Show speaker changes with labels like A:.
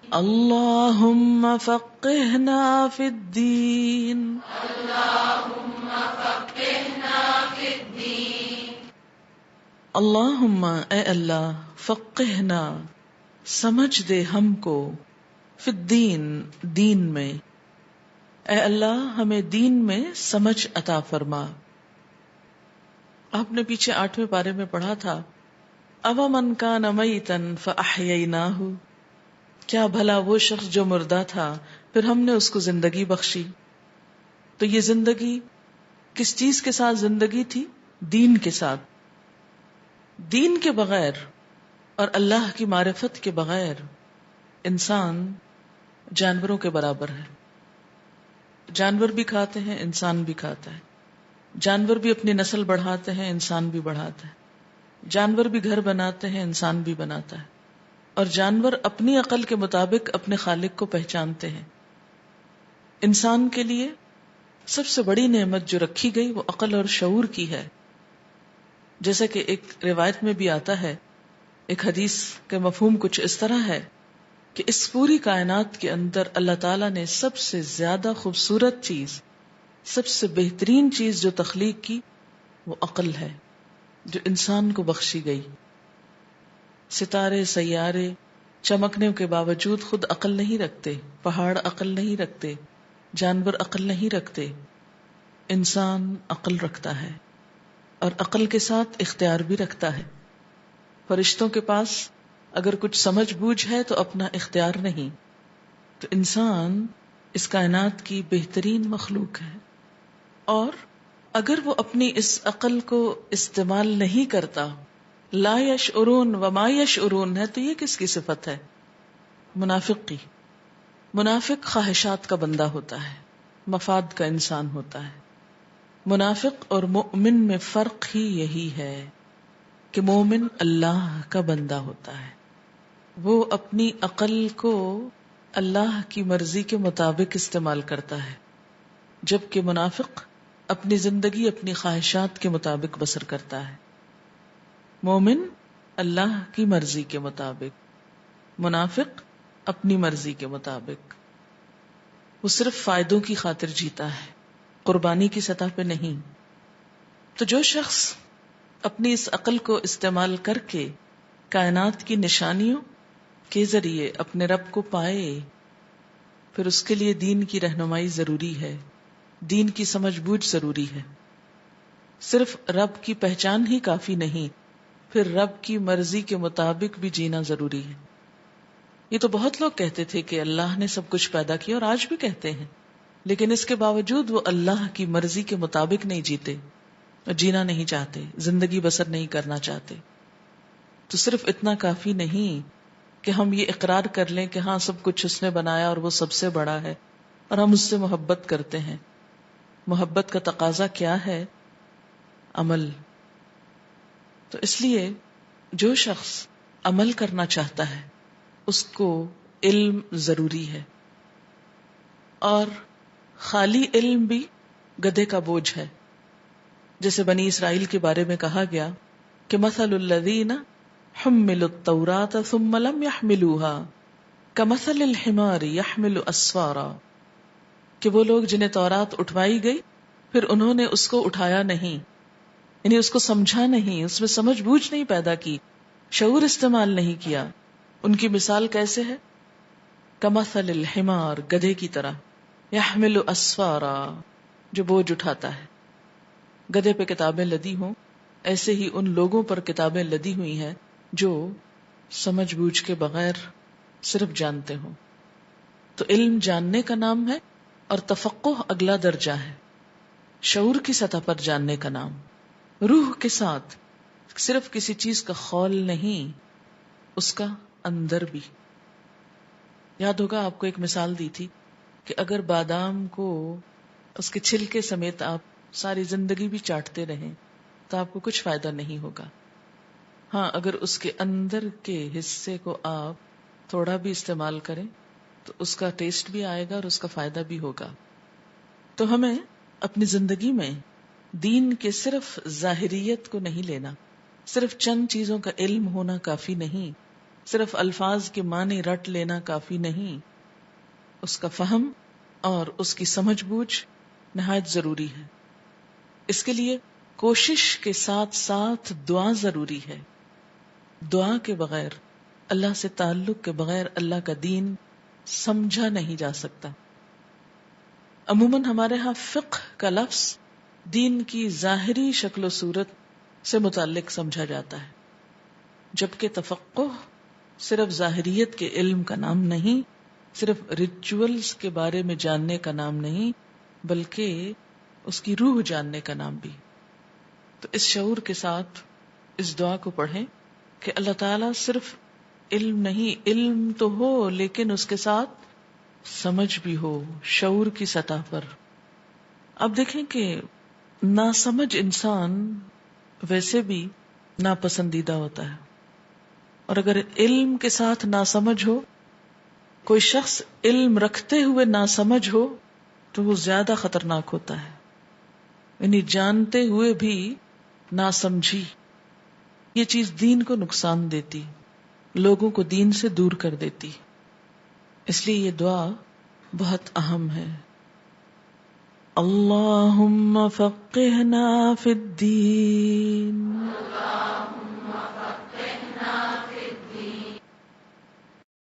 A: اللہم فقہنا فی الدین. اللہم اے اللہ، فقہنا سمجھ دے ہم کو، فی الدین دین میں، اے اللہ ہمیں دین میں سمجھ عطا فرما. آپ نے پیچھے 8ویں پارے میں پڑھا تھا، اوَمَنْ كَانَ مَيْتًا فَأَحْيَيْنَاهُ، کیا بھلا وہ شخص جو مردہ تھا پھر ہم نے اس کو زندگی بخشی. تو یہ زندگی کس چیز کے ساتھ زندگی تھی؟ دین کے ساتھ. دین کے بغیر اور اللہ کی معرفت کے بغیر انسان جانوروں کے برابر ہے. جانور بھی کھاتے ہیں، انسان بھی کھاتا ہے. جانور بھی اپنی نسل بڑھاتے ہیں، انسان بھی بڑھاتا ہے. جانور بھی گھر بناتے ہیں، انسان بھی بناتا ہے. اور جانور اپنی عقل کے مطابق اپنے خالق کو پہچانتے ہیں. انسان کے لیے سب سے بڑی نعمت جو رکھی گئی وہ عقل اور شعور کی ہے. جیسا کہ ایک روایت میں بھی آتا ہے، ایک حدیث کا مفہوم کچھ اس طرح ہے کہ اس پوری کائنات کے اندر اللہ تعالیٰ نے سب سے زیادہ خوبصورت چیز، سب سے بہترین چیز جو تخلیق کی وہ عقل ہے، جو انسان کو بخشی گئی. ستارے سیارے چمکنے کے باوجود خود عقل نہیں رکھتے، پہاڑ عقل نہیں رکھتے، جانور عقل نہیں رکھتے. انسان عقل رکھتا ہے اور عقل کے ساتھ اختیار بھی رکھتا ہے. فرشتوں کے پاس اگر کچھ سمجھ بوجھ ہے تو اپنا اختیار نہیں. تو انسان اس کائنات کی بہترین مخلوق ہے، اور اگر وہ اپنی اس عقل کو استعمال نہیں کرتا، لا یشعرون وما یشعرون ہے، تو یہ کس کی صفت ہے؟ منافق کی. منافق خواہشات کا بندہ ہوتا ہے، مفاد کا انسان ہوتا ہے. منافق اور مؤمن میں فرق ہی یہی ہے کہ مومن اللہ کا بندہ ہوتا ہے، وہ اپنی عقل کو اللہ کی مرضی کے مطابق استعمال کرتا ہے، جبکہ منافق اپنی زندگی اپنی خواہشات کے مطابق بسر کرتا ہے. مومن اللہ کی مرضی کے مطابق، منافق اپنی مرضی کے مطابق. وہ صرف فائدوں کی خاطر جیتا ہے، قربانی کی سطح پہ نہیں. تو جو شخص اپنی اس عقل کو استعمال کر کے کائنات کی نشانیوں کے ذریعے اپنے رب کو پائے، پھر اس کے لیے دین کی رہنمائی ضروری ہے، دین کی سمجھ بوجھ ضروری ہے. صرف رب کی پہچان ہی کافی نہیں، پھر رب کی مرضی کے مطابق بھی جینا ضروری ہے. یہ تو بہت لوگ کہتے تھے کہ اللہ نے سب کچھ پیدا کیا، اور آج بھی کہتے ہیں، لیکن اس کے باوجود وہ اللہ کی مرضی کے مطابق نہیں جیتے اور جینا نہیں چاہتے، زندگی بسر نہیں کرنا چاہتے. تو صرف اتنا کافی نہیں کہ ہم یہ اقرار کر لیں کہ ہاں سب کچھ اس نے بنایا اور وہ سب سے بڑا ہے اور ہم اس سے محبت کرتے ہیں. محبت کا تقاضا کیا ہے؟ عمل. تو اس لیے جو شخص عمل کرنا چاہتا ہے اس کو علم ضروری ہے، اور خالی علم بھی گدھے کا بوجھ ہے. جیسے بنی اسرائیل کے بارے میں کہا گیا کہ مثل الذین حملوا التوراۃ ثم لم يحملوها کمثل الحمار يحمل اسفارا، کہ وہ لوگ جنہیں تورات اٹھوائی گئی پھر انہوں نے اس کو اٹھایا نہیں، یعنی اس کو سمجھا نہیں، اس میں سمجھ بوجھ نہیں پیدا کی، شعور استعمال نہیں کیا. ان کی مثال کیسے ہے؟ کمثل الحمار، گدھے کی طرح، یحمل اسفارا، جو بوجھ اٹھاتا ہے. گدھے پہ کتابیں لدی ہوں، ایسے ہی ان لوگوں پر کتابیں لدی ہوئی ہیں جو سمجھ بوجھ کے بغیر صرف جانتے ہوں. تو علم جاننے کا نام ہے، اور تفقہ اگلا درجہ ہے، شعور کی سطح پر جاننے کا نام، روح کے ساتھ، صرف کسی چیز کا خول نہیں، اس کا اندر بھی. یاد ہوگا آپ کو ایک مثال دی تھی کہ اگر بادام کو اس کے چھلکے سمیت آپ ساری زندگی بھی چاٹتے رہیں تو آپ کو کچھ فائدہ نہیں ہوگا. ہاں اگر اس کے اندر کے حصے کو آپ تھوڑا بھی استعمال کریں تو اس کا ٹیسٹ بھی آئے گا اور اس کا فائدہ بھی ہوگا. تو ہمیں اپنی زندگی میں دین کے صرف ظاہریت کو نہیں لینا، صرف چند چیزوں کا علم ہونا کافی نہیں، صرف الفاظ کے معنی رٹ لینا کافی نہیں، اس کا فہم اور اس کی سمجھ بوجھ نہایت ضروری ہے۔ اس کے لیے کوشش کے ساتھ ساتھ دعا ضروری ہے۔ دعا کے بغیر، اللہ سے تعلق کے بغیر اللہ کا دین سمجھا نہیں جا سکتا۔ عموماً ہمارے ہاں فقہ کا لفظ دین کی ظاہری شکل و صورت سے متعلق سمجھا جاتا ہے، جبکہ تفقہ صرف ظاہریت کے علم کا نام نہیں، صرف ریچولز کے بارے میں جاننے کا نام نہیں، بلکہ اس کی روح جاننے کا نام بھی۔ تو اس شعور کے ساتھ اس دعا کو پڑھیں کہ اللہ تعالیٰ صرف علم نہیں، علم تو ہو لیکن اس کے ساتھ سمجھ بھی ہو، شعور کی سطح پر۔ اب دیکھیں کہ ناسمجھ انسان ویسے بھی ناپسندیدہ ہوتا ہے، اور اگر علم کے ساتھ ناسمجھ ہو، کوئی شخص علم رکھتے ہوئے ناسمجھ ہو تو وہ زیادہ خطرناک ہوتا ہے، یعنی جانتے ہوئے بھی ناسمجھی، یہ چیز دین کو نقصان دیتی، لوگوں کو دین سے دور کر دیتی۔ اس لیے یہ دعا بہت اہم ہے۔ اللہم فقہنا فی الدین